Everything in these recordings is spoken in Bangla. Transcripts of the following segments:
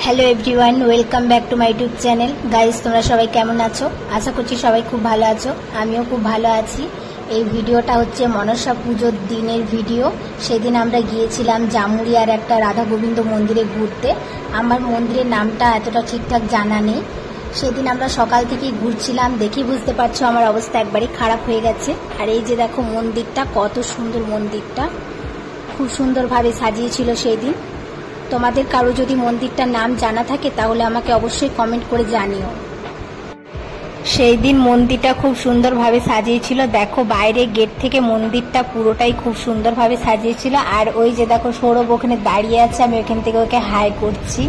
Hello everyone, welcome back to my YouTube channel. Guys, তোমরা সবাই কেমন আছো? আশা করছি সবাই খুব ভালো আছো। আমিও খুব ভালো আছি। এই ভিডিওটা হচ্ছে মনসা পুজোর দিনের ভিডিও। সেদিন আমরা গিয়েছিলাম জামুরিয়ার একটা রাধা গোবিন্দ মন্দিরে ঘুরতে। আমার মন্দিরের নামটা এতটা ঠিকঠাক জানা নেই। সেদিন আমরা সকাল থেকেই ঘুরছিলাম, দেখি বুঝতে পারছো আমার অবস্থা একবারে খারাপ হয়ে গেছে। আর এই যে দেখো মন্দিরটা, কত সুন্দর মন্দিরটা, খুব সুন্দরভাবে সাজিয়েছিল সেই দিন। তোমাদের কারো যদি মন্দিরটার নাম জানা থাকে তাহলে আমাকে অবশ্যই কমেন্ট করে জানিও। সেই দিন মন্দিরটা খুব সুন্দরভাবে সাজিয়েছিল। দেখো বাইরে গেট থেকে মন্দিরটা পুরোটাই খুব সুন্দরভাবে সাজিয়েছিল। আর ওই যে দেখো সৌরভ ওখানে দাঁড়িয়ে আছে, আমি ওখান থেকে ওকে হাই করছি।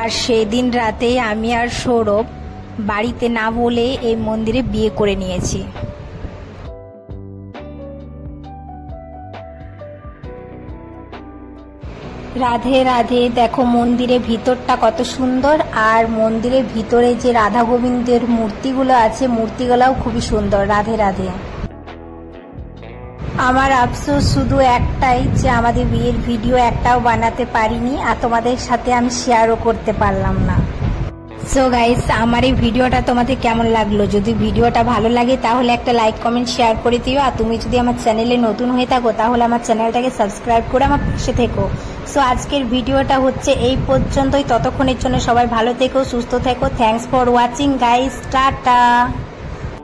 আর সেদিন রাতে আমি আর সৌরভ বাড়িতে না বলে এই মন্দিরে বিয়ে করে নিয়েছি। রাধে রাধে। দেখো মন্দিরের ভিতরটা কত সুন্দর, আর মন্দিরের ভিতরে যে রাধা গোবিন্দের মূর্তিগুলো আছে, মূর্তিগুলোও খুবই সুন্দর। রাধে রাধে। আমার আফসোস শুধু একটাই যে আমাদের বিয়ের ভিডিও একটাও বানাতে পারিনি, আর তোমাদের সাথে আমি শেয়ারও করতে পারলাম না। সো গাইস, আমার এই ভিডিওটা তোমাদের কেমন লাগলো? যদি ভিডিওটা ভালো লাগে তাহলে একটা লাইক কমেন্ট শেয়ার করে দিও। আর তুমি যদি আমার চ্যানেলে নতুন হয়ে থাকো তাহলে আমার চ্যানেলটাকে সাবস্ক্রাইব করে আমার পাশে থেকো। সো আজকের ভিডিওটা হচ্ছে এই পর্যন্তই। ততক্ষণের জন্য সবাই ভালো থেকো, সুস্থ থেকো। Thanks for watching guys. Tata.